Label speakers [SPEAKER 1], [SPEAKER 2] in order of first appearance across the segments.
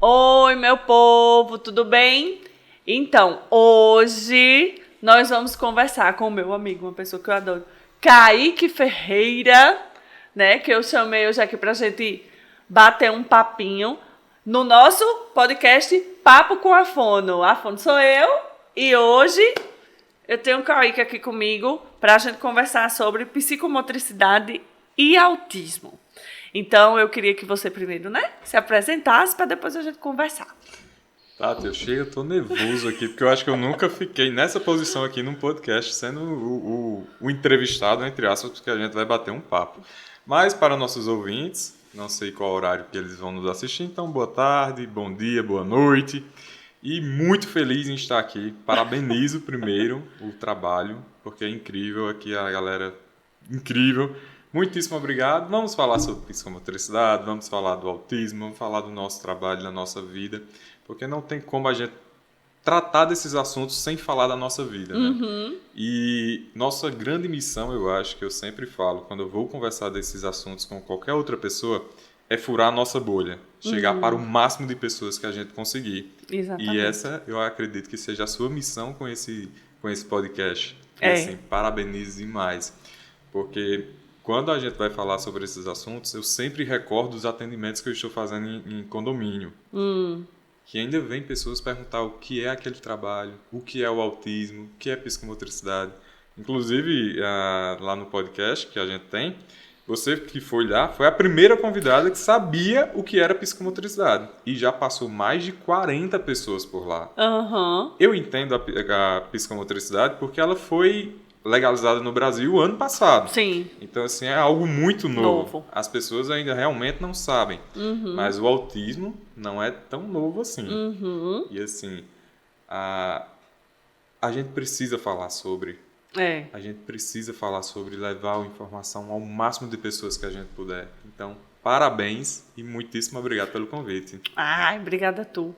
[SPEAKER 1] Oi, meu povo, tudo bem? Então, hoje nós vamos conversar com o meu amigo, uma pessoa que eu adoro, Kaique Ferreira, né? Que eu chamei hoje aqui pra gente bater um papinho no nosso podcast Papo com a Fono. A Fono sou eu e hoje eu tenho o Kaique aqui comigo pra gente conversar sobre psicomotricidade e autismo. Então, eu queria que você primeiro, né, se apresentasse para depois a gente conversar.
[SPEAKER 2] Tati, eu tô nervoso aqui, porque eu acho que eu nunca fiquei nessa posição aqui num podcast, sendo o entrevistado, entre aspas, porque a gente vai bater um papo. Mas para nossos ouvintes, não sei qual horário que eles vão nos assistir, então boa tarde, bom dia, boa noite. E muito feliz em estar aqui. Parabenizo primeiro o trabalho, porque é incrível aqui, a galera incrível. Muitíssimo obrigado. Vamos falar sobre psicomotricidade, vamos falar do autismo, vamos falar do nosso trabalho, da nossa vida, porque não tem como a gente tratar desses assuntos sem falar da nossa vida, né? E nossa grande missão, eu acho, que eu sempre falo, quando eu vou conversar desses assuntos com qualquer outra pessoa, é furar a nossa bolha, chegar para o máximo de pessoas que a gente conseguir.
[SPEAKER 1] Exatamente.
[SPEAKER 2] E essa, eu acredito que seja a sua missão com esse podcast. E assim, parabenizo demais, porque quando a gente vai falar sobre esses assuntos, eu sempre recordo os atendimentos que eu estou fazendo em condomínio. Que ainda vem pessoas perguntar o que é aquele trabalho, o que é o autismo, o que é psicomotricidade. Inclusive, lá no podcast que a gente tem, você que foi lá, foi a primeira convidada que sabia o que era psicomotricidade. E já passou mais de 40 pessoas por lá. Eu entendo a psicomotricidade porque ela foi legalizada no Brasil ano passado.
[SPEAKER 1] Sim.
[SPEAKER 2] Então, assim, é algo muito novo. As pessoas ainda realmente não sabem. Mas o autismo não é tão novo assim. E, assim, a gente precisa falar sobre. A gente precisa falar sobre, levar a informação ao máximo de pessoas que a gente puder. Então, parabéns e muitíssimo obrigado pelo convite.
[SPEAKER 1] Ai, obrigada a tu.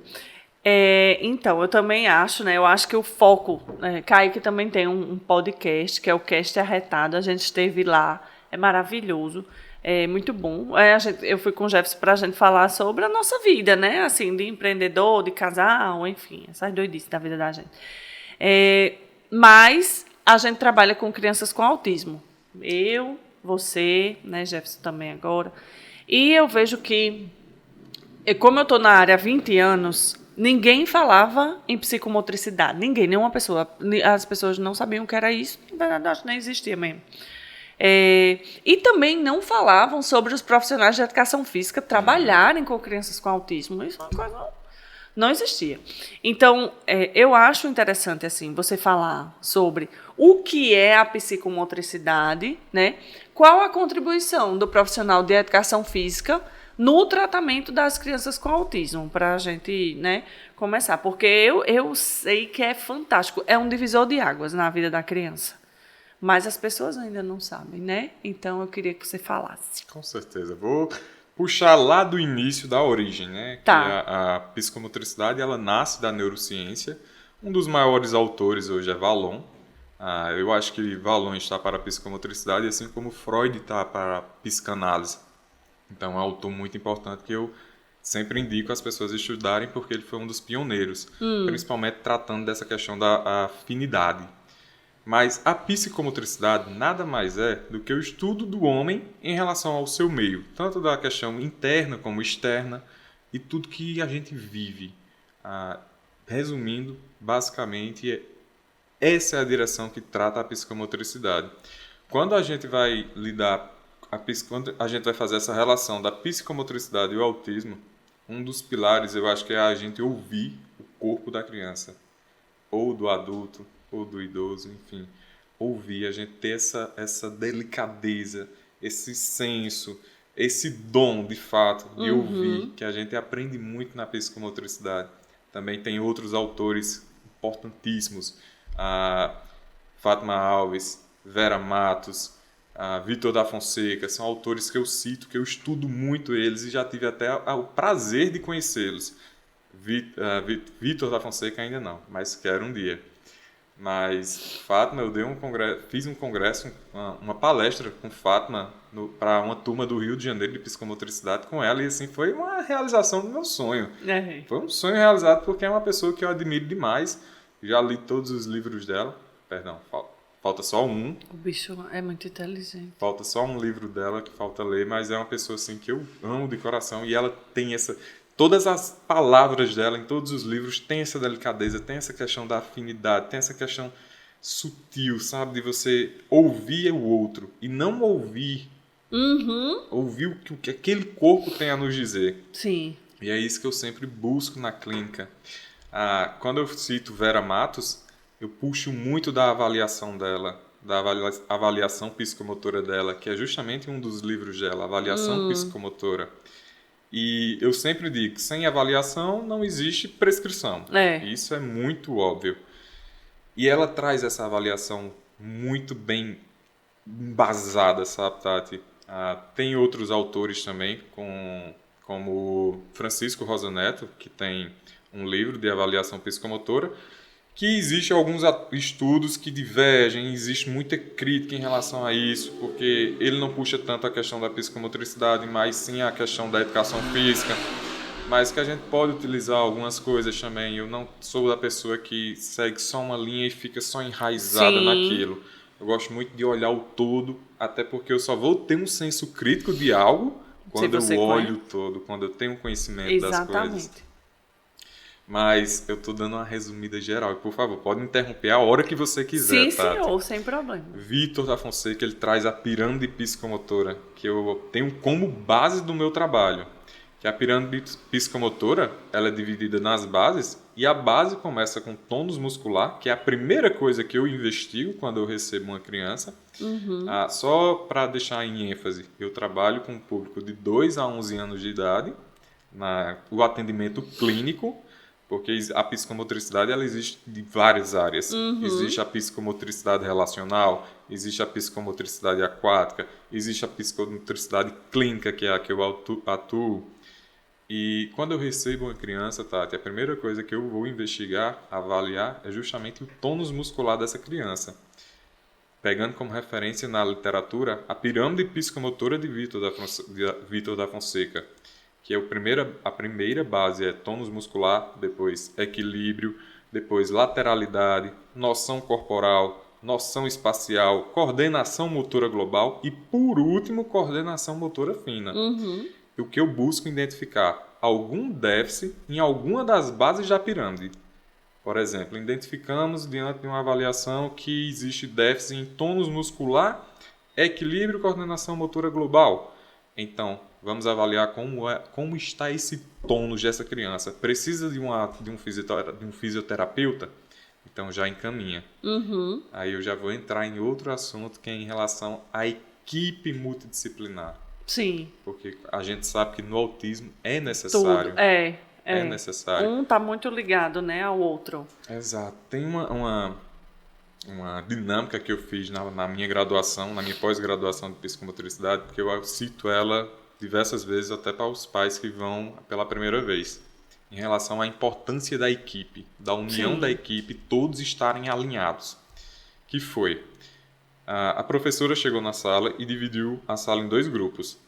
[SPEAKER 1] Então, eu também acho, né? Eu acho que o foco... Kaique também tem um podcast, que é o Cast Arretado. A gente esteve lá, é maravilhoso, é muito bom. Eu fui com o Jefferson para a gente falar sobre a nossa vida, né? Assim, de empreendedor, de casal, enfim, essas doidices da vida da gente. Mas a gente trabalha com crianças com autismo. Eu, você, né? Jefferson também agora. E eu vejo que, como eu estou na área há 20 anos... Ninguém falava em psicomotricidade. Ninguém, nenhuma pessoa. As pessoas não sabiam o que era isso. Na verdade, acho que nem existia mesmo. E também não falavam sobre os profissionais de educação física trabalharem com crianças com autismo. Isso é uma coisa... Não existia. Então, eu acho interessante assim, você falar sobre o que é a psicomotricidade, né? Qual a contribuição do profissional de educação física no tratamento das crianças com autismo, para a gente, né, começar. Porque eu sei que é fantástico, é um divisor de águas na vida da criança. Mas as pessoas ainda não sabem, né? Então eu queria que você falasse.
[SPEAKER 2] Com certeza. Vou puxar lá do início, da origem, né?
[SPEAKER 1] Tá.
[SPEAKER 2] Que a psicomotricidade, ela nasce da neurociência. Um dos maiores autores hoje é Vallon. Eu acho que Vallon está para a psicomotricidade, assim como Freud está para a psicanálise. Então, é um autor muito importante que eu sempre indico as pessoas estudarem, porque ele foi um dos pioneiros, principalmente tratando dessa questão da afinidade. Mas a psicomotricidade nada mais é do que o estudo do homem em relação ao seu meio, tanto da questão interna como externa, e tudo que a gente vive. Resumindo, basicamente, essa é a direção que trata a psicomotricidade. Quando a gente vai quando a gente vai fazer essa relação da psicomotricidade e o autismo, um dos pilares eu acho que é a gente ouvir o corpo da criança, ou do adulto, ou do idoso, enfim. Ouvir, a gente ter essa delicadeza, esse senso, esse dom, de fato, de ouvir, que a gente aprende muito na psicomotricidade. Também tem outros autores importantíssimos, Fátima Alves, Vera Matos, Vitor da Fonseca, são autores que eu cito, que eu estudo muito eles e já tive até o prazer de conhecê-los. Vitor da Fonseca ainda não, mas quero um dia. Mas Fátima, eu fiz um congresso, uma palestra com Fátima para uma turma do Rio de Janeiro de psicomotricidade com ela, e assim, foi uma realização do meu sonho. Foi um sonho realizado porque é uma pessoa que eu admiro demais. Já li todos os livros dela. Perdão, falta só um.
[SPEAKER 1] O bicho é muito inteligente.
[SPEAKER 2] Falta só um livro dela que falta ler, mas é uma pessoa assim que eu amo de coração, e ela tem todas as palavras dela em todos os livros tem essa delicadeza, tem essa questão da afinidade, tem essa questão sutil, sabe, de você ouvir o outro e não ouvir ouvir o que aquele corpo tem a nos dizer.
[SPEAKER 1] Sim.
[SPEAKER 2] E é isso que eu sempre busco na clínica. Quando eu cito Vera Matos, eu puxo muito da avaliação dela, da avaliação psicomotora dela, que é justamente um dos livros dela, Avaliação Psicomotora. E eu sempre digo, sem avaliação não existe prescrição. Isso é muito óbvio. E ela traz essa avaliação muito bem embasada, sabe, Tati? Tem outros autores também, como Francisco Rosa Neto, que tem um livro de avaliação psicomotora, que existe alguns estudos que divergem, existe muita crítica em relação a isso, porque ele não puxa tanto a questão da psicomotricidade, mas sim a questão da educação física, mas que a gente pode utilizar algumas coisas também. Eu não sou da pessoa que segue só uma linha e fica só enraizada naquilo. Eu gosto muito de olhar o todo, até porque eu só vou ter um senso crítico de algo quando eu olho o todo, quando eu tenho conhecimento das coisas. Mas eu estou dando uma resumida geral. E, por favor, pode interromper a hora que você quiser,
[SPEAKER 1] Sim, Tati. Senhor, sem problema.
[SPEAKER 2] Vitor da Fonseca, ele traz a pirâmide psicomotora, que eu tenho como base do meu trabalho. Que a pirâmide psicomotora, ela é dividida nas bases, e a base começa com tônus muscular, que é a primeira coisa que eu investigo quando eu recebo uma criança. Só para deixar em ênfase, eu trabalho com um público de 2 a 11 anos de idade, o atendimento clínico, porque a psicomotricidade ela existe de várias áreas. Existe a psicomotricidade relacional, existe a psicomotricidade aquática, existe a psicomotricidade clínica, que é a que eu atuo. E quando eu recebo uma criança, Tati, a primeira coisa que eu vou investigar, avaliar, é justamente o tônus muscular dessa criança. Pegando como referência na literatura a pirâmide psicomotora de Vitor da Fonseca, que é a primeira base é tônus muscular, depois equilíbrio, depois lateralidade, noção corporal, noção espacial, coordenação motora global e, por último, coordenação motora fina. O que eu busco identificar algum déficit em alguma das bases da pirâmide. Por exemplo, identificamos diante de uma avaliação que existe déficit em tônus muscular, equilíbrio e coordenação motora global. Então, vamos avaliar como está esse tônus dessa criança. Precisa de um fisioterapeuta? Então, já encaminha. Aí eu já vou entrar em outro assunto, que é em relação à equipe multidisciplinar.
[SPEAKER 1] Sim.
[SPEAKER 2] Porque a gente sabe que no autismo é necessário.
[SPEAKER 1] Tudo. É
[SPEAKER 2] necessário.
[SPEAKER 1] Um está muito ligado, né, ao outro.
[SPEAKER 2] Exato. Tem uma dinâmica que eu fiz na minha graduação, na minha pós-graduação de psicomotricidade, que eu cito ela diversas vezes até para os pais que vão pela primeira vez, em relação à importância da equipe, da união da equipe, todos estarem alinhados. Que foi? A professora chegou na sala e dividiu a sala em 2 grupos.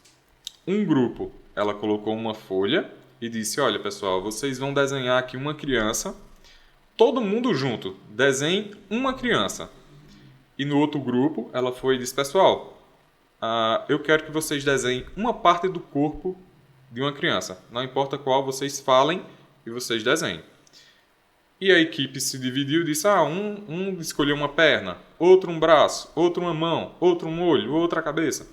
[SPEAKER 2] Um grupo, ela colocou uma folha e disse, olha pessoal, vocês vão desenhar aqui uma criança, todo mundo junto, desenhe uma criança. E no outro grupo, ela foi e disse, pessoal, eu quero que vocês desenhem uma parte do corpo de uma criança. Não importa qual, vocês falem e vocês desenhem. E a equipe se dividiu e disse, um escolheu uma perna, outro um braço, outro uma mão, outro um olho, outra a cabeça.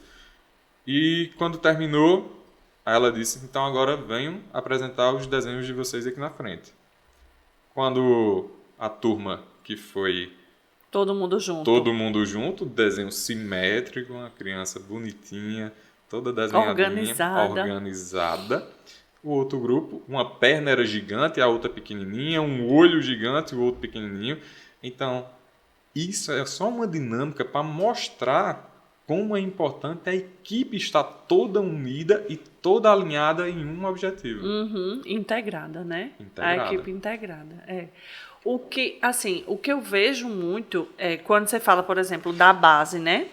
[SPEAKER 2] E quando terminou, ela disse, então agora venham apresentar os desenhos de vocês aqui na frente. Quando a turma, que foi
[SPEAKER 1] todo mundo junto,
[SPEAKER 2] desenho simétrico, uma criança bonitinha, toda desenhadinha, organizada. O outro grupo, uma perna era gigante, a outra pequenininha, um olho gigante e o outro pequenininho. Então, isso é só uma dinâmica para mostrar como é importante a equipe estar toda unida e toda alinhada em um objetivo.
[SPEAKER 1] Integrada, né? A equipe integrada. O que eu vejo muito é quando você fala, por exemplo, da base, né?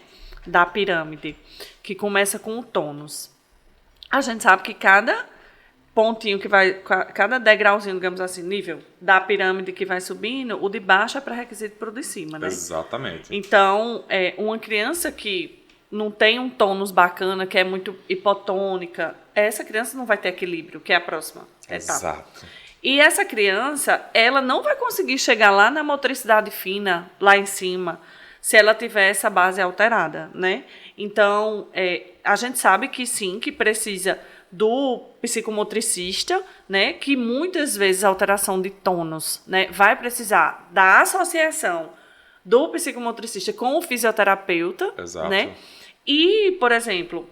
[SPEAKER 1] da pirâmide, que começa com o tônus. A gente sabe que cada pontinho que vai, cada degrauzinho, digamos assim, nível da pirâmide que vai subindo, o de baixo é pré-requisito para o de cima, né?
[SPEAKER 2] Exatamente.
[SPEAKER 1] Então, uma criança que não tem um tônus bacana, que é muito hipotônica, essa criança não vai ter equilíbrio, que é a próxima etapa.
[SPEAKER 2] Exato.
[SPEAKER 1] E essa criança, ela não vai conseguir chegar lá na motricidade fina, lá em cima, se ela tiver essa base alterada, né? Então, a gente sabe que sim, que precisa do psicomotricista, né? Que muitas vezes a alteração de tônus, né, vai precisar da associação do psicomotricista com o fisioterapeuta,
[SPEAKER 2] Exato.
[SPEAKER 1] né? E, por exemplo,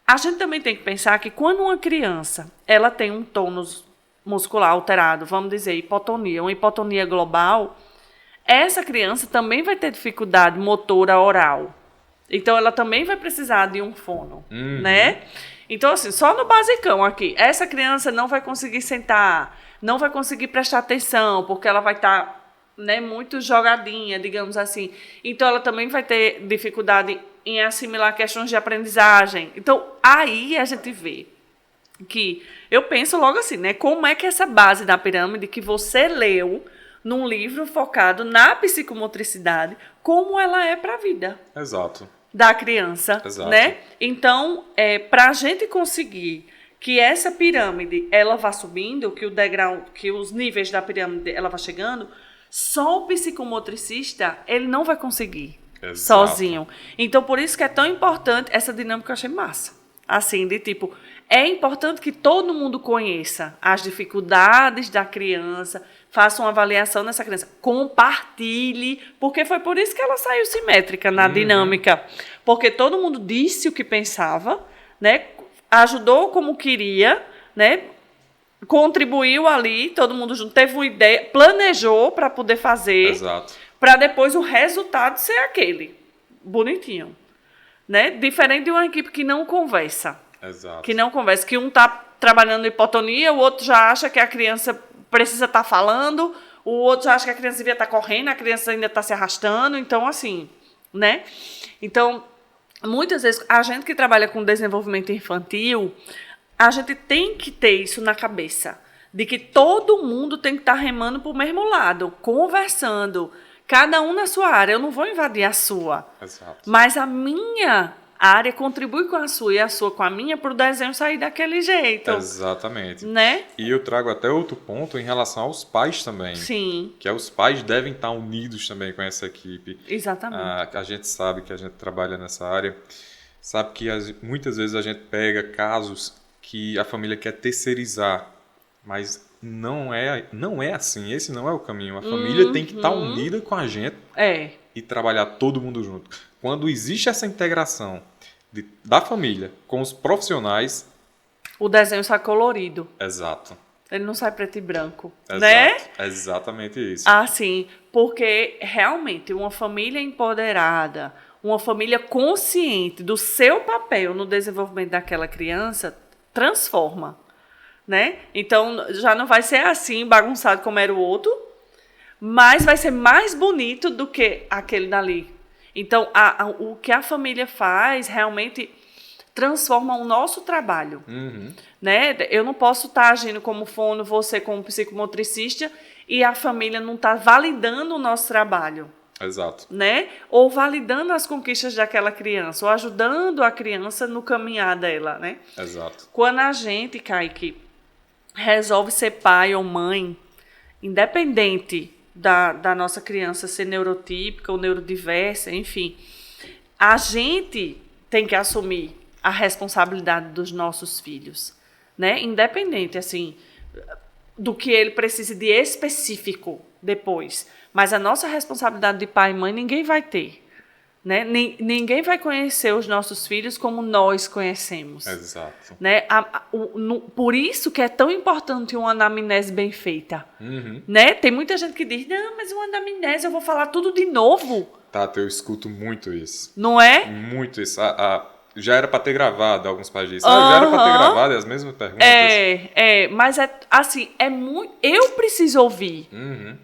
[SPEAKER 1] a gente também tem que pensar que quando uma criança ela tem um tônus muscular alterado, vamos dizer, hipotonia, uma hipotonia global, essa criança também vai ter dificuldade motora oral. Então, ela também vai precisar de um fono, né? Então, assim, só no basicão aqui, essa criança não vai conseguir sentar, não vai conseguir prestar atenção, porque ela vai estar, né, muito jogadinha, digamos assim. Então, ela também vai ter dificuldade em assimilar questões de aprendizagem. Então, aí a gente vê que, eu penso logo assim, né, como é que essa base da pirâmide que você leu num livro focado na psicomotricidade, como ela é para a vida.
[SPEAKER 2] Exato.
[SPEAKER 1] Da criança,
[SPEAKER 2] Exato.
[SPEAKER 1] né? Então, para a gente conseguir que essa pirâmide ela vá subindo, que o degrau, que os níveis da pirâmide ela vá chegando, só o psicomotricista ele não vai conseguir. Exato. Sozinho. Então, por isso que é tão importante essa dinâmica que eu achei massa. Assim, de tipo, é importante que todo mundo conheça as dificuldades da criança, faça uma avaliação nessa criança, compartilhe, porque foi por isso que ela saiu simétrica na dinâmica, porque todo mundo disse o que pensava, né? Ajudou como queria, né? Contribuiu ali, todo mundo junto, teve uma ideia, planejou para poder fazer, para depois o resultado ser aquele, bonitinho, né? Diferente de uma equipe que não conversa.
[SPEAKER 2] Exato.
[SPEAKER 1] Que não conversa, que um está trabalhando hipotonia, o outro já acha que a criança precisa estar falando, o outro já acha que a criança devia estar correndo, a criança ainda está se arrastando, então assim, né? Então, muitas vezes, a gente que trabalha com desenvolvimento infantil, a gente tem que ter isso na cabeça, de que todo mundo tem que estar remando para o mesmo lado, conversando, cada um na sua área, eu não vou invadir a sua.
[SPEAKER 2] Exato.
[SPEAKER 1] Mas a minha área contribui com a sua e a sua com a minha para o desenho sair daquele jeito.
[SPEAKER 2] Exatamente.
[SPEAKER 1] Né?
[SPEAKER 2] E eu trago até outro ponto em relação aos pais também.
[SPEAKER 1] Sim.
[SPEAKER 2] Que os pais devem estar unidos também com essa equipe.
[SPEAKER 1] Exatamente.
[SPEAKER 2] A gente sabe que a gente trabalha nessa área, sabe que muitas vezes a gente pega casos que a família quer terceirizar, mas não é assim, esse não é o caminho. A família tem que estar unida com a gente e trabalhar todo mundo junto. Quando existe essa integração da família com os profissionais...
[SPEAKER 1] O desenho sai colorido.
[SPEAKER 2] Exato.
[SPEAKER 1] Ele não sai preto e branco,
[SPEAKER 2] Exato.
[SPEAKER 1] né?
[SPEAKER 2] É exatamente isso.
[SPEAKER 1] Assim, porque realmente uma família empoderada, uma família consciente do seu papel no desenvolvimento daquela criança, transforma, né? Então, já não vai ser assim bagunçado como era o outro, mas vai ser mais bonito do que aquele dali. Então, o que a família faz realmente transforma o nosso trabalho. Né? Eu não posso estar agindo como fono, você como psicomotricista, e a família não está validando o nosso trabalho.
[SPEAKER 2] Exato.
[SPEAKER 1] Né? Ou validando as conquistas daquela criança, ou ajudando a criança no caminhar dela. Né?
[SPEAKER 2] Exato.
[SPEAKER 1] Quando a gente, Kaique, resolve ser pai ou mãe, independente da nossa criança ser neurotípica ou neurodiversa, enfim, a gente tem que assumir a responsabilidade dos nossos filhos, né? Independente, assim, do que ele precise de específico depois. Mas a nossa responsabilidade de pai e mãe ninguém vai ter, né? Ninguém vai conhecer os nossos filhos como nós conhecemos.
[SPEAKER 2] Exato.
[SPEAKER 1] Né? Por isso que é tão importante uma anamnese bem feita. Né? Tem muita gente que diz, não, mas uma anamnese eu vou falar tudo de novo.
[SPEAKER 2] Tata, eu escuto muito isso.
[SPEAKER 1] Não é?
[SPEAKER 2] Muito isso. Já era para ter gravado, alguns pais dizem. Já era para ter gravado, as mesmas perguntas.
[SPEAKER 1] Mas é assim, é muito. Eu preciso ouvir.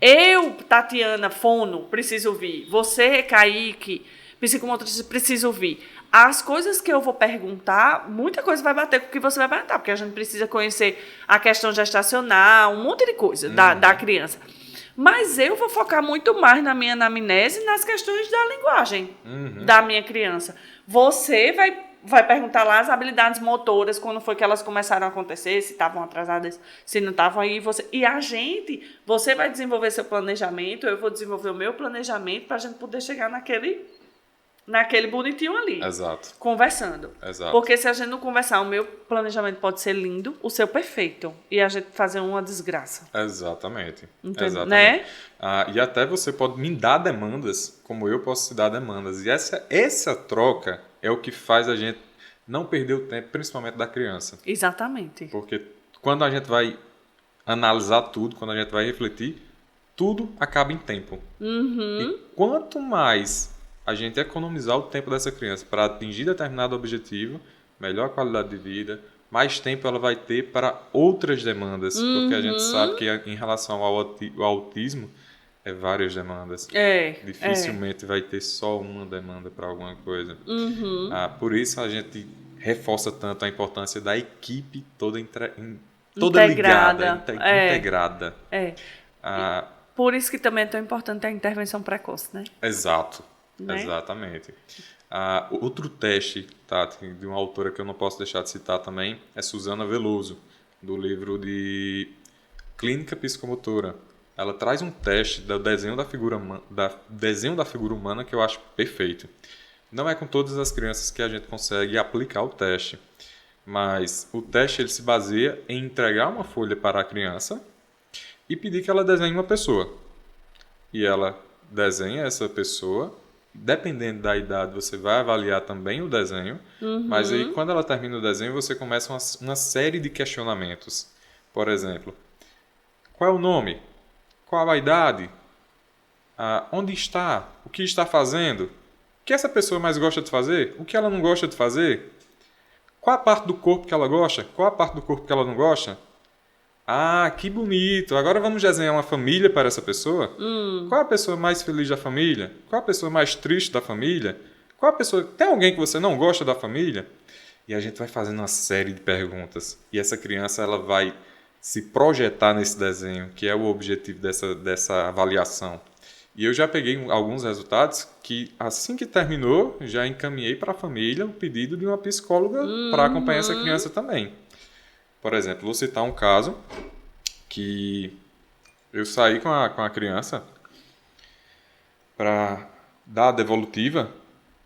[SPEAKER 1] Eu, Tatiana Fono, preciso ouvir. Você, Kaique, psicomotricista precisa ouvir? As coisas que eu vou perguntar, muita coisa vai bater com o que você vai perguntar, porque a gente precisa conhecer a questão gestacional, um monte de coisa da criança. Mas eu vou focar muito mais na minha anamnese nas questões da linguagem da minha criança. Você vai perguntar lá as habilidades motoras, quando foi que elas começaram a acontecer, se estavam atrasadas, se não estavam aí. Você vai desenvolver seu planejamento, eu vou desenvolver o meu planejamento para a gente poder chegar naquele bonitinho ali.
[SPEAKER 2] Exato.
[SPEAKER 1] Conversando.
[SPEAKER 2] Exato.
[SPEAKER 1] Porque se a gente não conversar, o meu planejamento pode ser lindo, o seu perfeito. E a gente fazer uma desgraça.
[SPEAKER 2] Exatamente.
[SPEAKER 1] Entendeu?
[SPEAKER 2] Exatamente.
[SPEAKER 1] Né?
[SPEAKER 2] E até você pode me dar demandas, como eu posso te dar demandas. E essa troca é o que faz a gente não perder o tempo, principalmente da criança.
[SPEAKER 1] Exatamente.
[SPEAKER 2] Porque quando a gente vai analisar tudo, quando a gente vai refletir, tudo acaba em tempo. E quanto mais a gente economizar o tempo dessa criança para atingir determinado objetivo, melhor qualidade de vida, mais tempo ela vai ter para outras demandas. Porque a gente sabe que em relação ao autismo, é várias demandas. Dificilmente vai ter só uma demanda para alguma coisa. Por isso a gente reforça tanto a importância da equipe toda
[SPEAKER 1] integrada.
[SPEAKER 2] Integrada.
[SPEAKER 1] Por isso que também é tão importante a intervenção precoce, né?
[SPEAKER 2] Exato.
[SPEAKER 1] Né?
[SPEAKER 2] Exatamente. Outro teste, Tati, de uma autora que eu não posso deixar de citar também, é Suzana Veloso, do livro de Clínica Psicomotora. Ela traz um teste do desenho da figura humana que eu acho perfeito. Não é com todas as crianças que a gente consegue aplicar o teste, mas o teste ele se baseia em entregar uma folha para a criança e pedir que ela desenhe uma pessoa. E ela desenha essa pessoa. Dependendo da idade, você vai avaliar também o desenho, mas aí quando ela termina o desenho, você começa uma série de questionamentos. Por exemplo, qual é o nome? Qual a idade? Onde está? O que está fazendo? O que essa pessoa mais gosta de fazer? O que ela não gosta de fazer? Qual a parte do corpo que ela gosta? Qual a parte do corpo que ela não gosta? Que bonito! Agora vamos desenhar uma família para essa pessoa? Qual a pessoa mais feliz da família? Qual a pessoa mais triste da família? Qual a pessoa... Tem alguém que você não gosta da família? E a gente vai fazendo uma série de perguntas. E essa criança ela vai se projetar nesse desenho, que é o objetivo dessa avaliação. E eu já peguei alguns resultados que, assim que terminou, já encaminhei para a família o pedido de uma psicóloga para acompanhar essa criança também. Por exemplo, vou citar um caso que eu saí com a criança para dar a devolutiva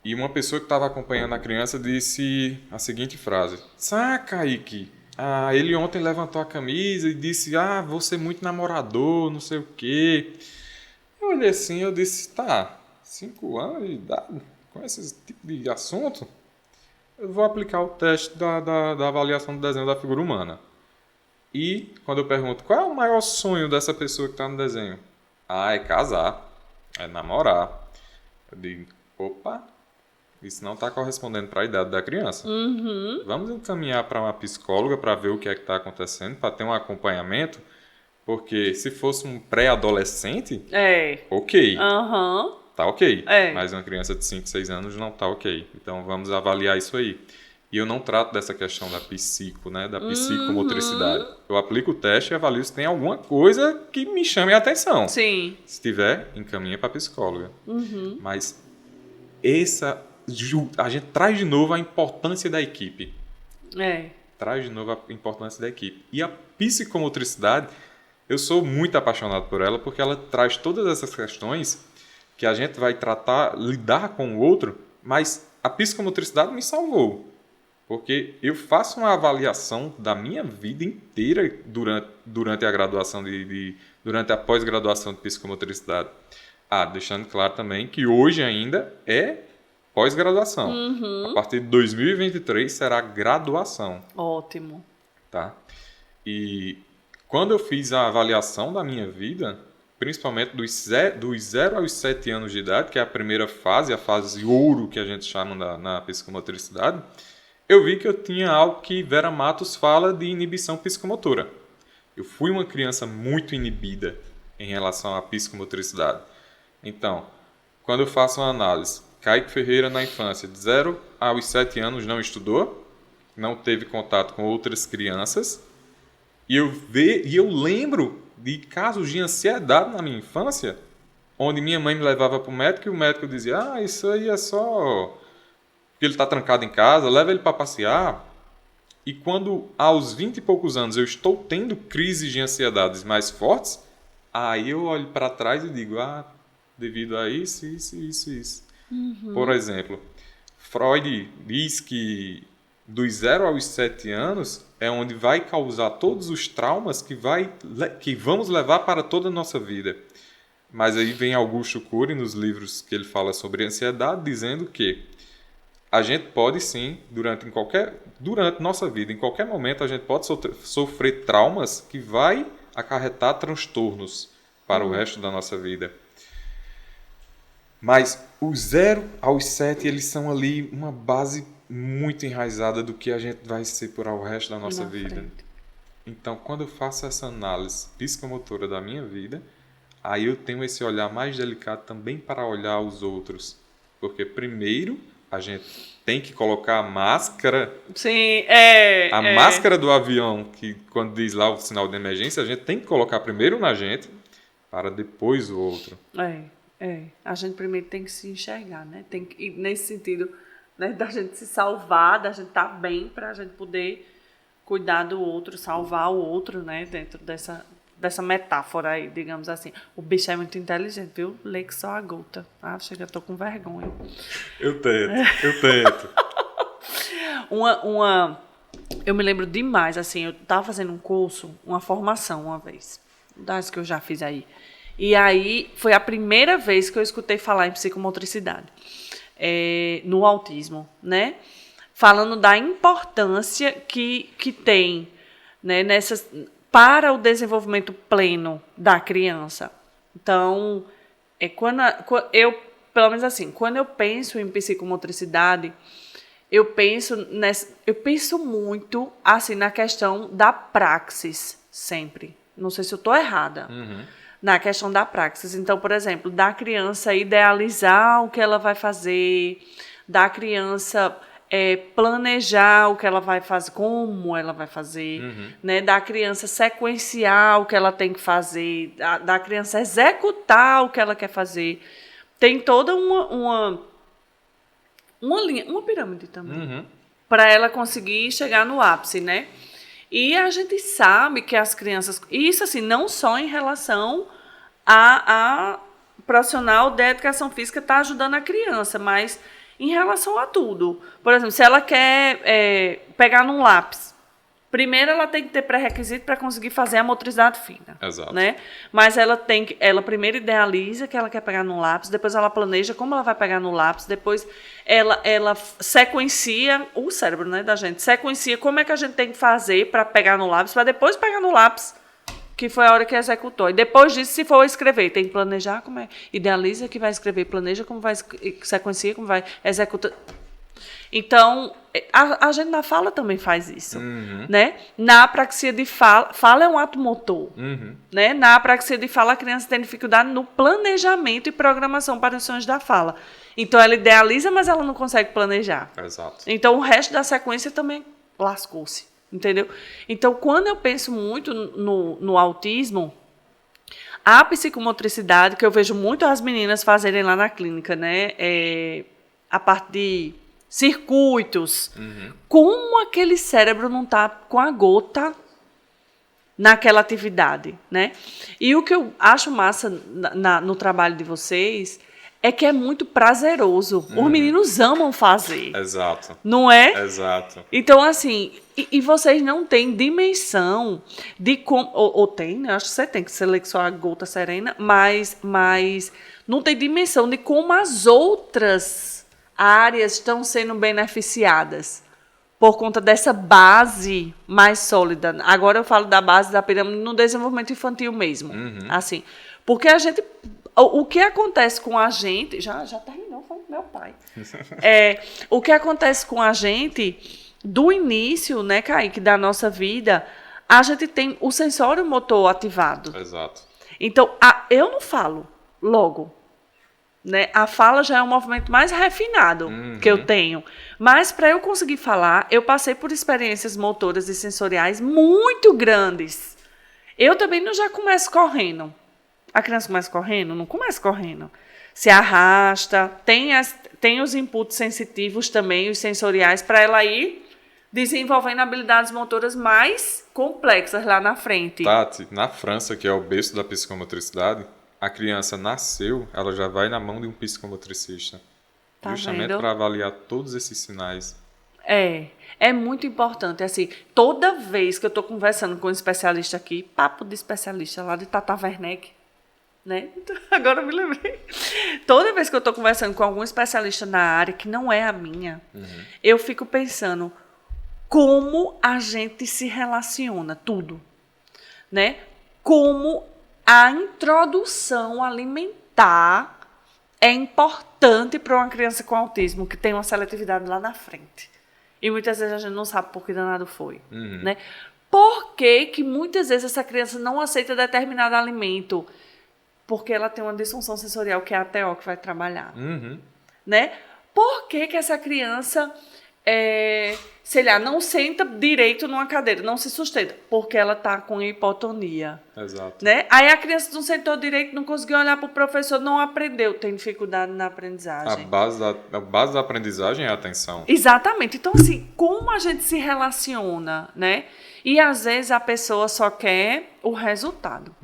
[SPEAKER 2] e uma pessoa que estava acompanhando a criança disse a seguinte frase: Kaique, ele ontem levantou a camisa e disse, você é muito namorador, não sei o quê. Eu olhei assim e disse, 5 anos de idade, com esse tipo de assunto? Eu vou aplicar o teste da avaliação do desenho da figura humana. E quando eu pergunto qual é o maior sonho dessa pessoa que está no desenho? É casar, é namorar. Eu digo, opa, isso não está correspondendo para a idade da criança. Vamos encaminhar para uma psicóloga para ver o que é que está acontecendo, para ter um acompanhamento, porque se fosse um pré-adolescente, ok. Tá ok. Mas uma criança de 5, 6 anos não tá ok. Então vamos avaliar isso aí. E eu não trato dessa questão da da psicomotricidade. Eu aplico o teste e avalio se tem alguma coisa que me chame a atenção.
[SPEAKER 1] Sim.
[SPEAKER 2] Se tiver, encaminha para a psicóloga. Mas a gente traz de novo a importância da equipe. Traz de novo a importância da equipe. E a psicomotricidade, eu sou muito apaixonado por ela, porque ela traz todas essas questões que a gente vai lidar com o outro, mas a psicomotricidade me salvou. Porque eu faço uma avaliação da minha vida inteira durante a graduação durante a pós-graduação de psicomotricidade. Deixando claro também que hoje ainda é pós-graduação. A partir de 2023 será graduação.
[SPEAKER 1] Ótimo.
[SPEAKER 2] Tá? E quando eu fiz a avaliação da minha vida, principalmente dos 0 aos 7 anos de idade, que é a primeira fase, a fase ouro que a gente chama na psicomotricidade, eu vi que eu tinha algo que Vera Matos fala de inibição psicomotora. Eu fui uma criança muito inibida em relação à psicomotricidade. Então, quando eu faço uma análise, Kaique Ferreira na infância, de 0 aos 7 anos não estudou, não teve contato com outras crianças, e eu lembro de casos de ansiedade na minha infância, onde minha mãe me levava para o médico e o médico dizia, isso aí é só porque ele está trancado em casa, leva ele para passear. E quando aos 20 e poucos anos eu estou tendo crises de ansiedades mais fortes, aí eu olho para trás e digo, devido a isso. Por exemplo, Freud diz que dos 0 aos 7 anos é onde vai causar todos os traumas que vamos levar para toda a nossa vida. Mas aí vem Augusto Cury, nos livros que ele fala sobre ansiedade, dizendo que a gente pode sim, durante nossa vida, em qualquer momento, a gente pode sofrer traumas que vai acarretar transtornos para o resto da nossa vida. Mas os 0 aos 7, eles são ali uma base muito enraizada do que a gente vai ser por o resto da nossa vida. Então, quando eu faço essa análise psicomotora da minha vida, aí eu tenho esse olhar mais delicado também para olhar os outros. Porque primeiro a gente tem que colocar a máscara.
[SPEAKER 1] Sim,
[SPEAKER 2] máscara do avião, que quando diz lá o sinal de emergência, a gente tem que colocar primeiro na gente, para depois o outro.
[SPEAKER 1] A gente primeiro tem que se enxergar, né? Tem que, nesse sentido, né, da gente se salvar, da gente estar bem, para a gente poder cuidar do outro, salvar o outro, né? Dentro dessa metáfora aí, digamos assim. O bicho é muito inteligente, viu? Lê que só a gota. Chega, eu tô com vergonha.
[SPEAKER 2] Eu tento.
[SPEAKER 1] Eu me lembro demais, assim, eu tava fazendo um curso, uma formação uma vez, das que eu já fiz aí. E aí foi a primeira vez que eu escutei falar em psicomotricidade, no autismo, né? Falando da importância que tem, né, para o desenvolvimento pleno da criança. Então, pelo menos assim, quando eu penso em psicomotricidade, eu penso muito assim na questão da praxis, sempre. Não sei se eu estou errada. Na questão da praxis. Então, por exemplo, da criança idealizar o que ela vai fazer, da criança planejar o que ela vai fazer, como ela vai fazer, né? Da criança sequenciar o que ela tem que fazer, da criança executar o que ela quer fazer. Tem toda uma linha, uma pirâmide também, para ela conseguir chegar no ápice, né? E a gente sabe que as crianças... Isso, assim, não só em relação a profissional de educação física estar ajudando a criança, mas em relação a tudo. Por exemplo, se ela quer pegar num lápis, primeiro ela tem que ter pré-requisito para conseguir fazer a motricidade fina.
[SPEAKER 2] Exato.
[SPEAKER 1] Né? Mas ela primeiro idealiza que ela quer pegar num lápis, depois ela planeja como ela vai pegar no lápis, depois ela sequencia o cérebro, né, da gente, sequencia como é que a gente tem que fazer para pegar no lápis, para depois pegar no lápis, que foi a hora que executou. E depois disso, se for escrever, tem que planejar como é, idealiza que vai escrever, planeja como vai, sequencia como vai, executa. Então, a gente na fala também faz isso, né? Na apraxia de fala é um ato motor, né? Na apraxia de fala, a criança tem dificuldade no planejamento e programação para os sonhos da fala. Então, ela idealiza, mas ela não consegue planejar.
[SPEAKER 2] Exato.
[SPEAKER 1] Então, o resto da sequência também lascou-se, entendeu? Então, quando eu penso muito no autismo, a psicomotricidade, que eu vejo muito as meninas fazerem lá na clínica, né? A parte de circuitos, como aquele cérebro não está com a gota naquela atividade, né? E o que eu acho massa no trabalho de vocês é que é muito prazeroso. Os meninos amam fazer.
[SPEAKER 2] Exato.
[SPEAKER 1] Não é?
[SPEAKER 2] Exato.
[SPEAKER 1] Então, assim, e vocês não têm dimensão de como... Ou tem, né? Acho que você tem que ser só a gota serena, mas não tem dimensão de como as outras áreas estão sendo beneficiadas por conta dessa base mais sólida. Agora eu falo da base da pirâmide no desenvolvimento infantil mesmo. Assim, porque a gente... O que acontece com a gente... Já terminou, foi meu pai. O que acontece com a gente, do início, né, Kaique, da nossa vida, a gente tem o sensório motor ativado.
[SPEAKER 2] Exato.
[SPEAKER 1] Então, eu não falo logo. né? A fala já é um movimento mais refinado que eu tenho. Mas para eu conseguir falar, eu passei por experiências motoras e sensoriais muito grandes. Eu também não já começo correndo. A criança começa correndo? Não começa correndo. Se arrasta, tem os inputs sensitivos também, os sensoriais, para ela ir desenvolvendo habilidades motoras mais complexas lá na frente.
[SPEAKER 2] Tati, na França, que é o berço da psicomotricidade, a criança nasceu, ela já vai na mão de um psicomotricista.
[SPEAKER 1] Tá
[SPEAKER 2] justamente
[SPEAKER 1] vendo?
[SPEAKER 2] para avaliar todos esses sinais.
[SPEAKER 1] É muito importante. Assim, toda vez que eu estou conversando com um especialista aqui, papo de especialista lá de Tata Werneck, né? Agora eu me lembrei. Toda vez que eu estou conversando com algum especialista na área que não é a minha, eu fico pensando como a gente se relaciona, tudo, né? Como a introdução alimentar é importante para uma criança com autismo que tem uma seletividade lá na frente. E muitas vezes a gente não sabe por que danado foi, né? Por que muitas vezes essa criança não aceita determinado alimento? Porque ela tem uma disfunção sensorial que é a TO que vai trabalhar, né? Por que essa criança, sei lá, não senta direito numa cadeira, não se sustenta? Porque ela está com hipotonia.
[SPEAKER 2] Exato.
[SPEAKER 1] Né? Aí a criança não sentou direito, não conseguiu olhar para o professor, não aprendeu, tem dificuldade na aprendizagem.
[SPEAKER 2] A base da aprendizagem é a atenção.
[SPEAKER 1] Exatamente. Então, assim, como a gente se relaciona, né? E às vezes a pessoa só quer o resultado,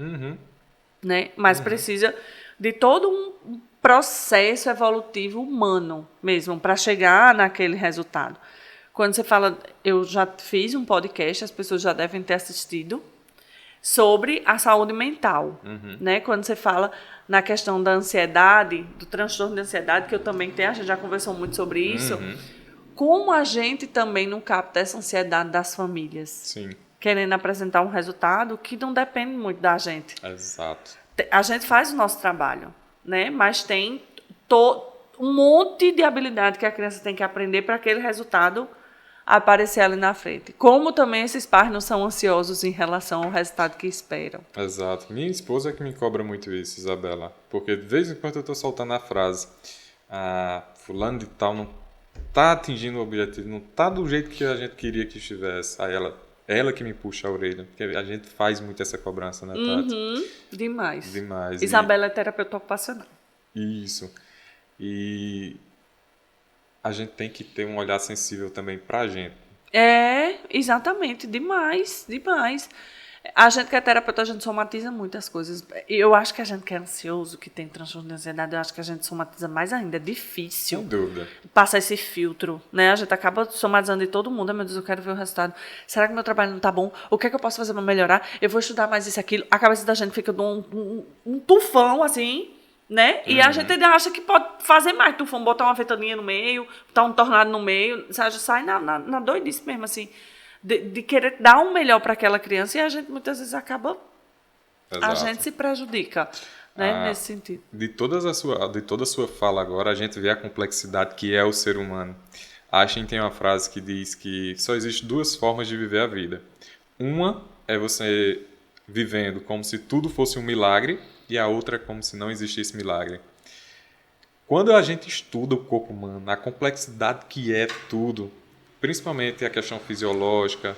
[SPEAKER 1] né? Mas precisa de todo um processo evolutivo humano mesmo para chegar naquele resultado. Quando você fala, eu já fiz um podcast, as pessoas já devem ter assistido, sobre a saúde mental, né? Quando você fala na questão da ansiedade, do transtorno de ansiedade, que eu também tenho, a gente já conversou muito sobre isso, como a gente também não capta essa ansiedade das famílias.
[SPEAKER 2] Sim.
[SPEAKER 1] Querendo apresentar um resultado que não depende muito da gente.
[SPEAKER 2] Exato.
[SPEAKER 1] A gente faz o nosso trabalho, né? Mas tem um monte de habilidade que a criança tem que aprender para aquele resultado aparecer ali na frente. Como também esses pais não são ansiosos em relação ao resultado que esperam.
[SPEAKER 2] Exato. Minha esposa é que me cobra muito isso, Isabela. Porque de vez em quando eu estou soltando a frase, fulano de tal não está atingindo o objetivo, não está do jeito que a gente queria que estivesse. Aí ela que me puxa a orelha. Porque a gente faz muito essa cobrança, né, Tati?
[SPEAKER 1] Demais.
[SPEAKER 2] Demais.
[SPEAKER 1] Isabela é terapeuta ocupacional.
[SPEAKER 2] Isso. E a gente tem que ter um olhar sensível também pra gente.
[SPEAKER 1] Exatamente. Demais. A gente que é terapeuta, a gente somatiza muitas coisas. Eu acho que a gente que é ansioso, que tem transtorno de ansiedade, eu acho que a gente somatiza mais ainda. É difícil.
[SPEAKER 2] Sem dúvida.
[SPEAKER 1] Passar esse filtro, né? A gente acaba somatizando de todo mundo. Meu Deus, eu quero ver o resultado. Será que meu trabalho não tá bom? O que é que eu posso fazer para melhorar? Eu vou estudar mais isso e aquilo. A cabeça da gente fica um tufão, assim, né? E a gente acha que pode fazer mais tufão. Botar uma ventaninha no meio, botar um tornado no meio. Sabe? Sai na doidice mesmo, assim. De querer dar um melhor para aquela criança e a gente muitas vezes acaba...
[SPEAKER 2] Exato.
[SPEAKER 1] A gente se prejudica, né, nesse sentido.
[SPEAKER 2] De toda a sua fala agora, a gente vê a complexidade que é o ser humano. Einstein tem uma frase que diz que só existem duas formas de viver a vida. Uma é você vivendo como se tudo fosse um milagre e a outra é como se não existisse milagre. Quando a gente estuda o corpo humano, a complexidade que é tudo, principalmente a questão fisiológica,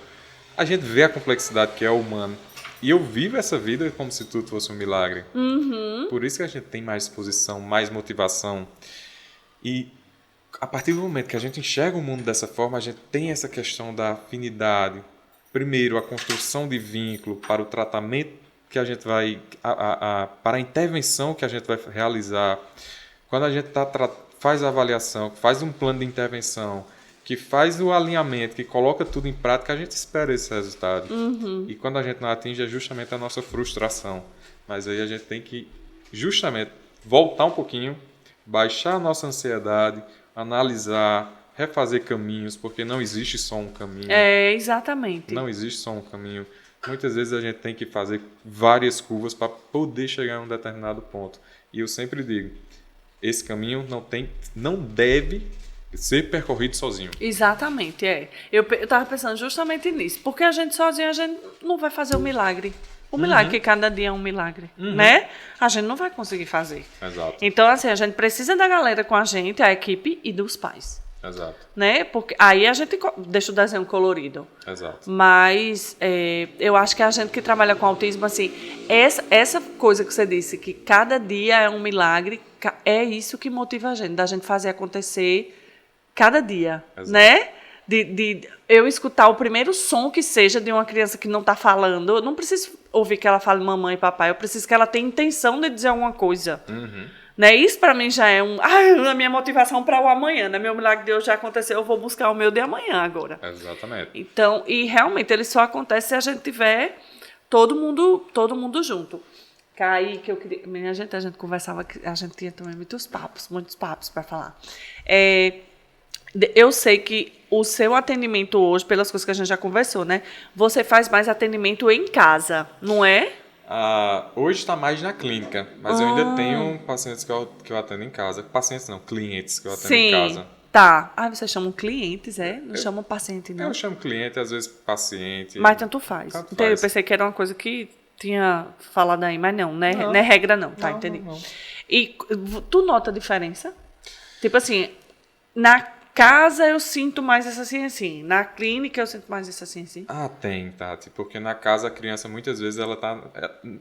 [SPEAKER 2] a gente vê a complexidade que é o humano. E eu vivo essa vida como se tudo fosse um milagre. Por isso que a gente tem mais disposição, mais motivação. E a partir do momento que a gente enxerga o mundo dessa forma, a gente tem essa questão da afinidade. Primeiro, a construção de vínculo para o tratamento que a gente vai... para a intervenção que a gente vai realizar. Quando a gente faz a avaliação, faz um plano de intervenção, que faz o alinhamento, que coloca tudo em prática, a gente espera esse resultado. E quando a gente não atinge, é justamente a nossa frustração. Mas aí a gente tem que, justamente, voltar um pouquinho, baixar a nossa ansiedade, analisar, refazer caminhos, porque não existe só um caminho.
[SPEAKER 1] Exatamente.
[SPEAKER 2] Não existe só um caminho. Muitas vezes a gente tem que fazer várias curvas para poder chegar a um determinado ponto. E eu sempre digo, esse caminho não deve ser percorrido sozinho.
[SPEAKER 1] Exatamente, é. Eu estava pensando justamente nisso. Porque a gente sozinho, a gente não vai fazer o milagre. O milagre, que cada dia é um milagre, né? A gente não vai conseguir fazer.
[SPEAKER 2] Exato.
[SPEAKER 1] Então, assim, a gente precisa da galera com a gente, a equipe e dos pais.
[SPEAKER 2] Exato.
[SPEAKER 1] Né? Porque aí a gente deixa o desenho colorido.
[SPEAKER 2] Exato.
[SPEAKER 1] Mas eu acho que a gente que trabalha com autismo, assim, essa coisa que você disse, que cada dia é um milagre, é isso que motiva a gente, da gente fazer acontecer cada dia,
[SPEAKER 2] Exato.
[SPEAKER 1] né? De eu escutar o primeiro som que seja de uma criança que não está falando. Eu não preciso ouvir que ela fale mamãe e papai, eu preciso que ela tenha intenção de dizer alguma coisa. Né? Isso para mim já é a minha motivação para o amanhã, né? Meu milagre de hoje já aconteceu, eu vou buscar o meu de amanhã agora.
[SPEAKER 2] Exatamente.
[SPEAKER 1] Então, e realmente ele só acontece se a gente tiver todo mundo junto. Aí que eu queria, a gente conversava, a gente tinha também muitos papos para falar. Eu sei que o seu atendimento hoje, pelas coisas que a gente já conversou, né? Você faz mais atendimento em casa, não é?
[SPEAKER 2] Hoje está mais na clínica, mas eu ainda tenho pacientes que eu atendo em casa. Pacientes não, clientes que eu atendo em casa.
[SPEAKER 1] Tá. Vocês chamam clientes, é? Não chamam paciente, não?
[SPEAKER 2] Eu chamo cliente, às vezes paciente.
[SPEAKER 1] Mas tanto faz. Então, eu pensei que era uma coisa que tinha falado aí, mas não é regra não, tá?
[SPEAKER 2] Não,
[SPEAKER 1] entendi.
[SPEAKER 2] não.
[SPEAKER 1] E tu nota a diferença? Tipo assim, na casa eu sinto mais isso assim. Na clínica eu sinto mais isso assim.
[SPEAKER 2] Tem, Tati. Porque na casa a criança muitas vezes ela tá...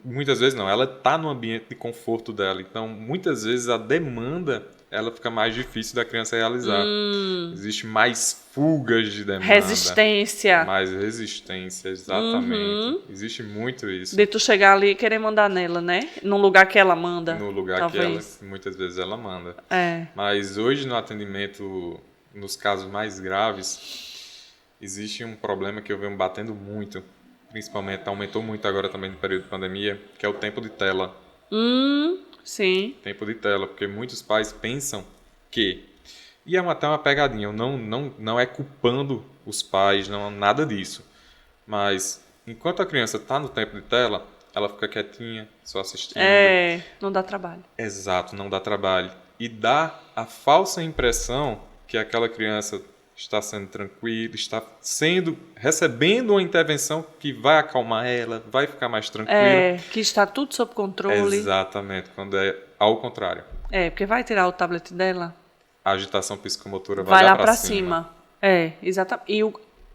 [SPEAKER 2] Muitas vezes não, ela tá no ambiente de conforto dela. Então, muitas vezes a demanda ela fica mais difícil da criança realizar. Existe mais fugas de demanda.
[SPEAKER 1] Resistência.
[SPEAKER 2] Mais resistência, exatamente. Existe muito isso.
[SPEAKER 1] De tu chegar ali e querer mandar nela, né? Num lugar que ela manda.
[SPEAKER 2] No lugar
[SPEAKER 1] talvez.
[SPEAKER 2] que muitas vezes ela manda.
[SPEAKER 1] É.
[SPEAKER 2] Mas hoje no atendimento, nos casos mais graves, existe um problema que eu venho batendo muito. Principalmente, aumentou muito agora também no período de pandemia, que é o tempo de tela.
[SPEAKER 1] Sim.
[SPEAKER 2] Tempo de tela, porque muitos pais pensam que... E é até uma pegadinha, eu não é culpando os pais, não nada disso. Mas, enquanto a criança está no tempo de tela, ela fica quietinha, só assistindo.
[SPEAKER 1] Não dá trabalho.
[SPEAKER 2] Exato, não dá trabalho. E dá a falsa impressão que aquela criança está sendo tranquila, está recebendo uma intervenção que vai acalmar ela, vai ficar mais tranquila.
[SPEAKER 1] Que está tudo sob controle.
[SPEAKER 2] Exatamente, quando é ao contrário.
[SPEAKER 1] Porque vai tirar o tablet dela.
[SPEAKER 2] A agitação psicomotora
[SPEAKER 1] vai lá para cima. Exatamente.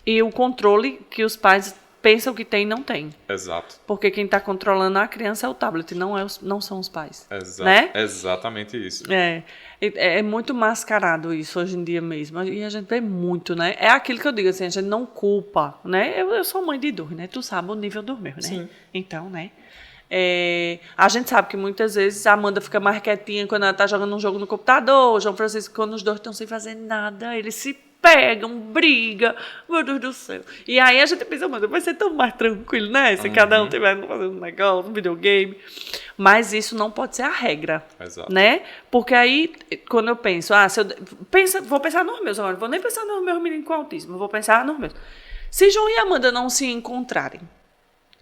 [SPEAKER 1] E o controle que os pais pensam que tem, não tem.
[SPEAKER 2] Exato.
[SPEAKER 1] Porque quem está controlando a criança é o tablet, não são os pais.
[SPEAKER 2] Exato.
[SPEAKER 1] Né?
[SPEAKER 2] Exatamente isso.
[SPEAKER 1] É muito mascarado isso hoje em dia mesmo. E a gente vê muito, né? É aquilo que eu digo assim, a gente não culpa, né? Eu sou mãe de 2, né? Tu sabe o nível dos meus, né?
[SPEAKER 2] Sim.
[SPEAKER 1] Então, né? A gente sabe que muitas vezes a Amanda fica mais quietinha quando ela está jogando um jogo no computador, o João Francisco, quando os dois estão sem fazer nada, eles se pegam, brigam, meu Deus do céu. E aí a gente pensa, Amanda, vai ser tão mais tranquilo, né? Se cada um estiver fazendo um negócio, um videogame. Mas isso não pode ser a regra.
[SPEAKER 2] Exato.
[SPEAKER 1] Né? Porque aí, quando eu penso, vou pensar nos meus agora, não vou nem pensar nos meus meninos com autismo, vou pensar nos meus. Se João e Amanda não se encontrarem,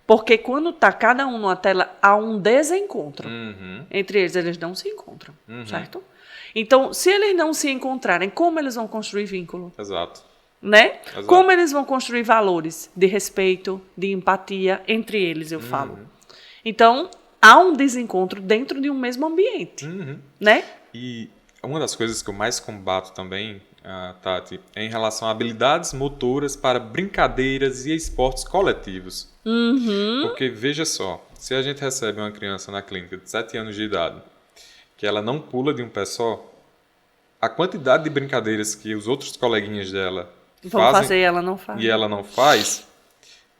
[SPEAKER 1] porque quando está cada um numa tela, há um desencontro. Entre eles não se encontram, certo? Então, se eles não se encontrarem, como eles vão construir vínculo?
[SPEAKER 2] Exato.
[SPEAKER 1] Né?
[SPEAKER 2] Exato.
[SPEAKER 1] Como eles vão construir valores de respeito, de empatia entre eles, eu falo. Então, há um desencontro dentro de um mesmo ambiente. Né?
[SPEAKER 2] E uma das coisas que eu mais combato também, Tati, é em relação a habilidades motoras para brincadeiras e esportes coletivos. Porque, veja só, se a gente recebe uma criança na clínica de 7 anos de idade, que ela não pula de um pé só, a quantidade de brincadeiras que os outros coleguinhas dela
[SPEAKER 1] vão fazer, ela não faz.
[SPEAKER 2] E ela não faz,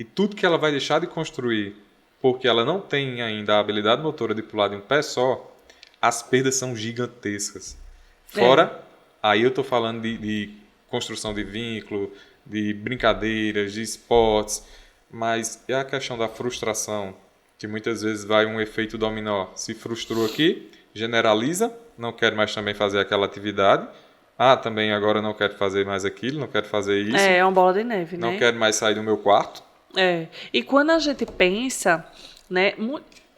[SPEAKER 2] e tudo que ela vai deixar de construir, porque ela não tem ainda a habilidade motora de pular de um pé só, as perdas são gigantescas. Fora, aí eu estou falando de construção de vínculo, de brincadeiras, de esportes, mas é a questão da frustração, que muitas vezes vai um efeito dominó. Se frustrou aqui, generaliza, não quer mais também fazer aquela atividade. Também agora não quero fazer mais aquilo, não quero fazer isso.
[SPEAKER 1] É uma bola de neve, né?
[SPEAKER 2] Não quero mais sair do meu quarto.
[SPEAKER 1] E quando a gente pensa, né,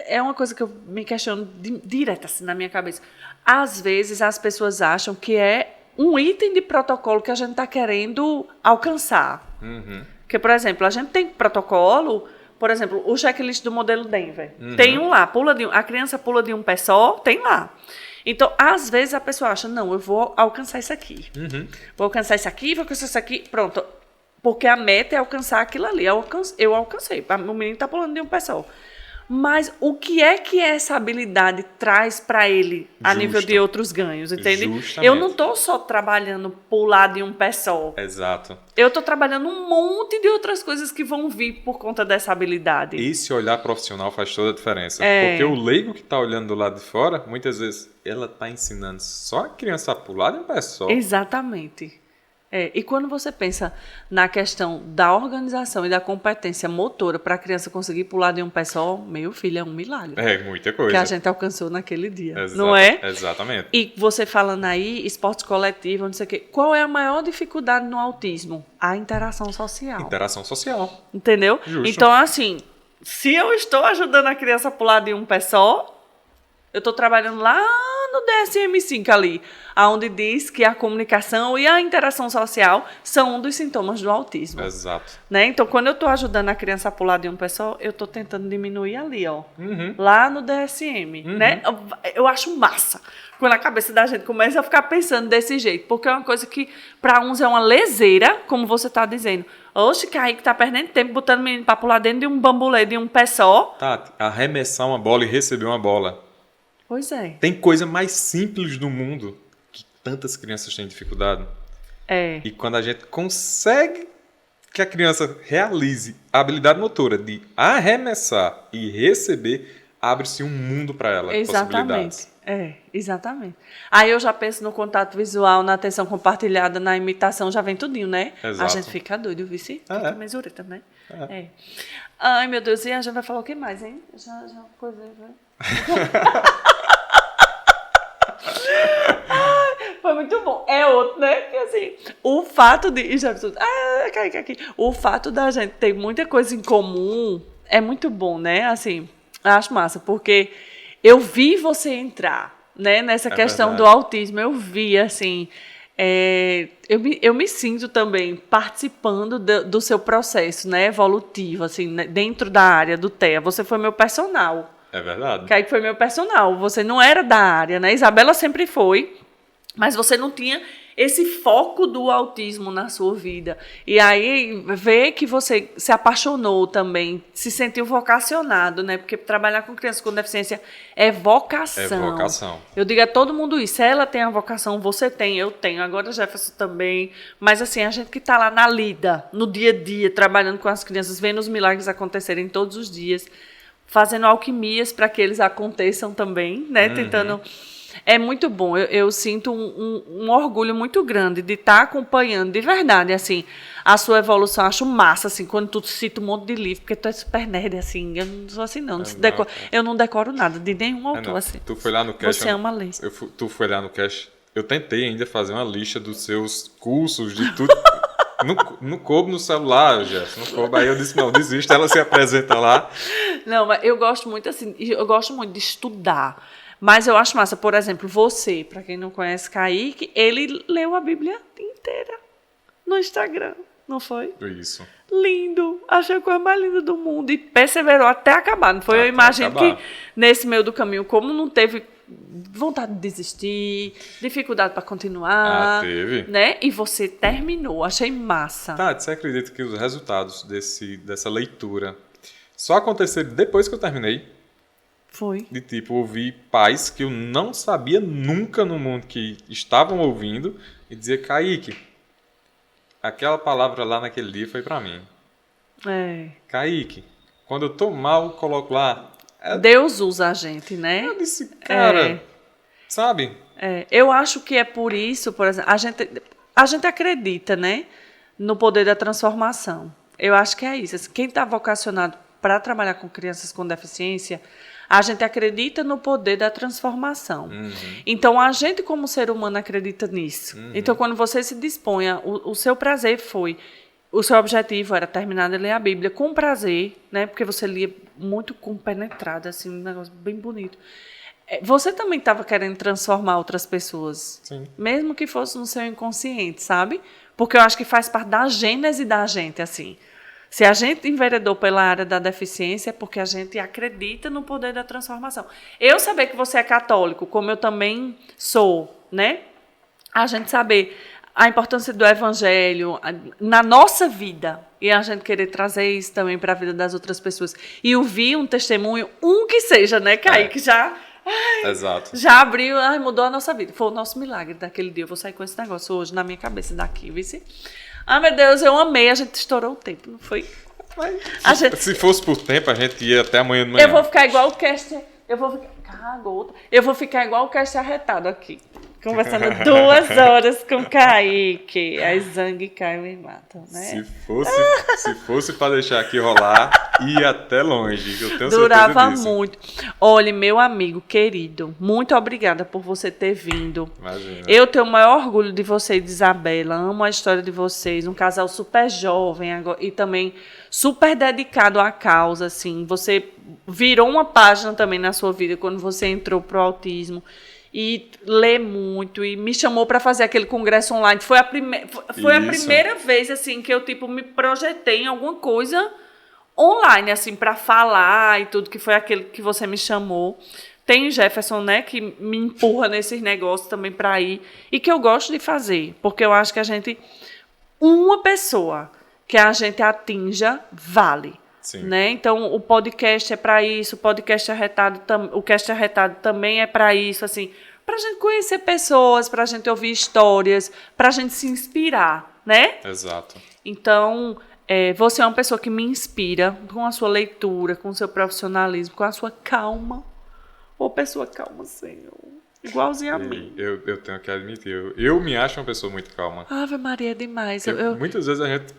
[SPEAKER 1] é uma coisa que eu me questiono direto assim na minha cabeça. Às vezes as pessoas acham que é um item de protocolo que a gente está querendo alcançar. Porque, por exemplo, a gente tem protocolo, por exemplo, o checklist do modelo Denver. Tem um lá, a criança pula de um pé só, tem lá. Então, às vezes a pessoa acha, não, eu vou alcançar isso aqui. Vou alcançar isso aqui, vou alcançar isso aqui, pronto. Porque a meta é alcançar aquilo ali. Eu alcancei, o menino está pulando de um pé só. Mas o que essa habilidade traz para ele a nível de outros ganhos, entende?
[SPEAKER 2] Justamente.
[SPEAKER 1] Eu não estou só trabalhando pular de um pé só.
[SPEAKER 2] Exato.
[SPEAKER 1] Eu estou trabalhando um monte de outras coisas que vão vir por conta dessa habilidade.
[SPEAKER 2] Esse olhar profissional faz toda a diferença. Porque o leigo que está olhando do lado de fora, muitas vezes, ela está ensinando só a criança a pular de um pé só.
[SPEAKER 1] Exatamente. E quando você pensa na questão da organização e da competência motora para a criança conseguir pular de um pé só, meu filho, é um milagre.
[SPEAKER 2] É muita coisa.
[SPEAKER 1] Que a gente alcançou naquele dia, não é?
[SPEAKER 2] Exatamente.
[SPEAKER 1] E você falando aí, esporte coletivo, não sei o quê, qual é a maior dificuldade no autismo? A interação social.
[SPEAKER 2] Interação social.
[SPEAKER 1] Entendeu?
[SPEAKER 2] Justo.
[SPEAKER 1] Então, assim, se eu estou ajudando a criança a pular de um pé só, eu estou trabalhando lá no DSM-5 ali, onde diz que a comunicação e a interação social são um dos sintomas do autismo.
[SPEAKER 2] Exato.
[SPEAKER 1] Né? Então, quando eu estou ajudando a criança a pular de um pé só, eu estou tentando diminuir ali, ó, lá no DSM. Né? Eu acho massa quando a cabeça da gente começa a ficar pensando desse jeito, porque é uma coisa que para uns é uma leseira, como você está dizendo. Oxe, Kaique tá perdendo tempo botando o menino para pular dentro de um bambolê de um pé só.
[SPEAKER 2] Tati, arremessar uma bola e receber uma bola.
[SPEAKER 1] Pois é.
[SPEAKER 2] Tem coisa mais simples do mundo que tantas crianças têm dificuldade. E quando a gente consegue que a criança realize a habilidade motora de arremessar e receber, abre-se um mundo para ela.
[SPEAKER 1] Exatamente. Exatamente. Aí eu já penso no contato visual, na atenção compartilhada, na imitação, já vem tudinho, né?
[SPEAKER 2] Exato.
[SPEAKER 1] A gente fica doido, vice? Fica mesureta, né? Ai, meu Deus, e a gente vai falar o que mais, hein? Já coisa, né? Foi muito bom. É outro, né? Que assim, o fato de... O fato da gente ter muita coisa em comum é muito bom, né? Assim, acho massa, porque eu vi você entrar, né? Nessa questão do autismo. Eu vi, assim... eu me sinto também participando do seu processo, né? Evolutivo, assim, né? Dentro da área do TEA. Você foi meu personal.
[SPEAKER 2] É verdade.
[SPEAKER 1] Kaique foi meu personal. Você não era da área, né? Isabela sempre foi. Mas você não tinha esse foco do autismo na sua vida. E aí, ver que você se apaixonou também, se sentiu vocacionado, né? Porque trabalhar com crianças com deficiência é vocação.
[SPEAKER 2] É vocação.
[SPEAKER 1] Eu digo a todo mundo isso. Ela tem a vocação, você tem, eu tenho. Agora Jefferson também. Mas assim, a gente que está lá na lida, no dia a dia, trabalhando com as crianças, vendo os milagres acontecerem todos os dias, fazendo alquimias para que eles aconteçam também, né? Tentando... É muito bom. Eu sinto um orgulho muito grande de estar acompanhando, de verdade, assim, a sua evolução. Acho massa, assim, quando tu cita um monte de livro, porque tu é super nerd, assim. Eu não sou assim, não. Eu não decoro nada de nenhum autor, assim.
[SPEAKER 2] Tu foi lá no Cash.
[SPEAKER 1] Você ama ler.
[SPEAKER 2] Tu foi lá no Cash. Eu tentei ainda fazer uma lista dos seus cursos, de tudo. Não coube no celular, Jéssica. Não coube. Aí eu disse, não, desista. Ela se apresenta lá.
[SPEAKER 1] Não, mas eu gosto muito, assim, eu gosto muito de estudar. Mas eu acho massa, por exemplo, você, para quem não conhece Kaique, ele leu a Bíblia inteira no Instagram, não foi?
[SPEAKER 2] Isso.
[SPEAKER 1] Lindo, achei a coisa mais linda do mundo e perseverou até acabar, não foi? Eu imagino que nesse meio do caminho, como não teve vontade de desistir, dificuldade para continuar,
[SPEAKER 2] teve.
[SPEAKER 1] Né? E você terminou, achei massa.
[SPEAKER 2] Você acredita que os resultados dessa leitura só aconteceram depois que eu terminei?
[SPEAKER 1] Foi.
[SPEAKER 2] De tipo, ouvir pais que eu não sabia nunca no mundo que estavam ouvindo e dizer, Kaique, aquela palavra lá naquele dia foi pra mim. Kaique, quando eu tô mal, eu coloco lá.
[SPEAKER 1] Deus usa a gente, né?
[SPEAKER 2] Eu disse, cara, sabe?
[SPEAKER 1] Eu acho que é por isso, por exemplo, a gente acredita, né, no poder da transformação. Eu acho que é isso. Quem está vocacionado para trabalhar com crianças com deficiência, a gente acredita no poder da transformação. Então, a gente, como ser humano, acredita nisso. Então, quando você se dispõe, o seu prazer foi... O seu objetivo era terminar de ler a Bíblia com prazer, né? Porque você lia muito compenetrada, assim, um negócio bem bonito. Você também estava querendo transformar outras pessoas.
[SPEAKER 2] Sim.
[SPEAKER 1] Mesmo que fosse no seu inconsciente, sabe? Porque eu acho que faz parte da gênese da gente, assim. Se a gente enveredou pela área da deficiência, é porque a gente acredita no poder da transformação. Eu saber que você é católico, como eu também sou, né? A gente saber a importância do evangelho na nossa vida e a gente querer trazer isso também para a vida das outras pessoas. E ouvir um testemunho, que seja, né, Kaique? Já...
[SPEAKER 2] Exato.
[SPEAKER 1] Já abriu, mudou a nossa vida. Foi o nosso milagre daquele dia. Eu vou sair com esse negócio hoje na minha cabeça daqui, vice. Meu Deus, eu amei. A gente estourou o tempo, não foi?
[SPEAKER 2] Se fosse por tempo, a gente ia até amanhã de manhã.
[SPEAKER 1] Eu vou ficar igual o cast. Eu vou ficar igual o cast arretado aqui. Conversando 2 horas com o Kaique. Aí Zang e Caio me matam, né?
[SPEAKER 2] Se fosse para deixar aqui rolar, ia até longe. Eu tenho
[SPEAKER 1] Durava
[SPEAKER 2] certeza disso.
[SPEAKER 1] muito. Olha, meu amigo querido, muito obrigada por você ter vindo.
[SPEAKER 2] Imagina.
[SPEAKER 1] Eu tenho o maior orgulho de você e de Isabela. Amo a história de vocês. Um casal super jovem e também super dedicado à causa. Assim. Você virou uma página também na sua vida quando você entrou pro autismo. E lê muito, e me chamou para fazer aquele congresso online. Foi a primeira vez assim, que eu me projetei em alguma coisa online, assim, para falar e tudo, que foi aquele que você me chamou. Tem o Jefferson, né, que me empurra nesses negócios também para ir, e que eu gosto de fazer, porque eu acho que uma pessoa que a gente atinja, vale.
[SPEAKER 2] Sim.
[SPEAKER 1] Né? Então, o podcast é para isso, o podcast arretado, o cast arretado também é para isso, assim, para a gente conhecer pessoas, para a gente ouvir histórias, para a gente se inspirar, né?
[SPEAKER 2] Exato.
[SPEAKER 1] Então, você é uma pessoa que me inspira com a sua leitura, com o seu profissionalismo, com a sua calma. Ô, pessoa calma, Senhor. Igualzinho a mim.
[SPEAKER 2] Eu tenho que admitir, eu me acho uma pessoa muito calma.
[SPEAKER 1] Ave Maria, é demais.
[SPEAKER 2] Muitas vezes a gente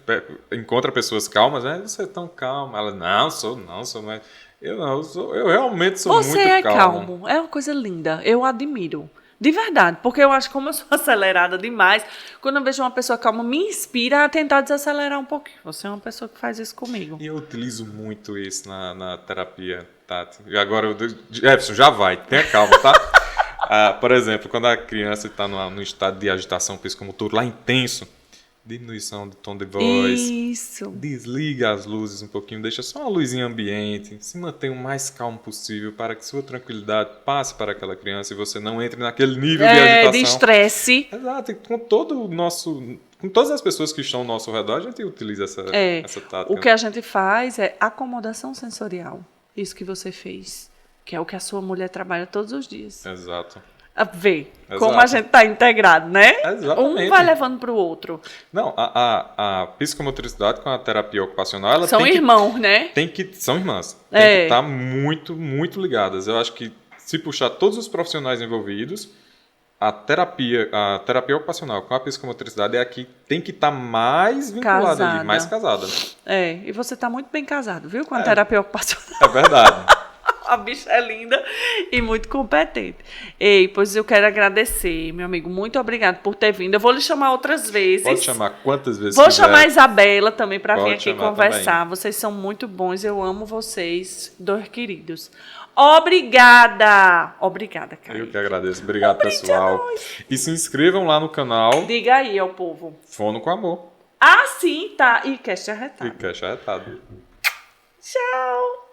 [SPEAKER 2] encontra pessoas calmas, né? Você é tão calma. Ela, não sou, mas eu realmente sou muito calmo.
[SPEAKER 1] Você é calmo, é uma coisa linda, eu admiro. De verdade, porque eu acho que como eu sou acelerada demais, quando eu vejo uma pessoa calma, me inspira a tentar desacelerar um pouquinho. Você é uma pessoa que faz isso comigo.
[SPEAKER 2] E eu utilizo muito isso na terapia, Tati. E agora, Jefferson, já vai, tenha calma, tá? Por exemplo, quando a criança está no estado de agitação psicomotor lá intenso, diminuição do tom de voz,
[SPEAKER 1] isso.
[SPEAKER 2] Desliga as luzes um pouquinho, deixa só uma luzinha ambiente, se mantenha o mais calmo possível para que sua tranquilidade passe para aquela criança e você não entre naquele nível de agitação.
[SPEAKER 1] De estresse.
[SPEAKER 2] Exato, e com todas as pessoas que estão ao nosso redor, a gente utiliza essa tática.
[SPEAKER 1] O que a gente faz é acomodação sensorial. Isso que você fez. Que é o que a sua mulher trabalha todos os dias.
[SPEAKER 2] Exato.
[SPEAKER 1] Ver como a gente está integrado, né?
[SPEAKER 2] Exatamente.
[SPEAKER 1] Um vai levando para o outro.
[SPEAKER 2] Não, a psicomotricidade com a terapia ocupacional... Ela
[SPEAKER 1] são irmãos, né?
[SPEAKER 2] São irmãs. Tem que estar muito, muito ligadas. Eu acho que se puxar todos os profissionais envolvidos, a terapia ocupacional com a psicomotricidade é a que tem que estar mais vinculada ali, mais casada.
[SPEAKER 1] E você está muito bem casado, viu? Com a terapia ocupacional.
[SPEAKER 2] É verdade.
[SPEAKER 1] A bicha é linda e muito competente. Pois eu quero agradecer, meu amigo. Muito obrigado por ter vindo. Eu vou lhe chamar outras vezes.
[SPEAKER 2] Pode chamar quantas vezes
[SPEAKER 1] Vou
[SPEAKER 2] quiser.
[SPEAKER 1] chamar a Isabela também para vir aqui conversar.
[SPEAKER 2] Também.
[SPEAKER 1] Vocês são muito bons. Eu amo vocês, dois queridos. Obrigada! Obrigada, cara.
[SPEAKER 2] Eu que agradeço. Obrigado, pessoal. E se inscrevam lá no canal.
[SPEAKER 1] Diga aí ao povo.
[SPEAKER 2] Fono com Amor.
[SPEAKER 1] Sim, tá. E Cast Arretado.
[SPEAKER 2] Tchau.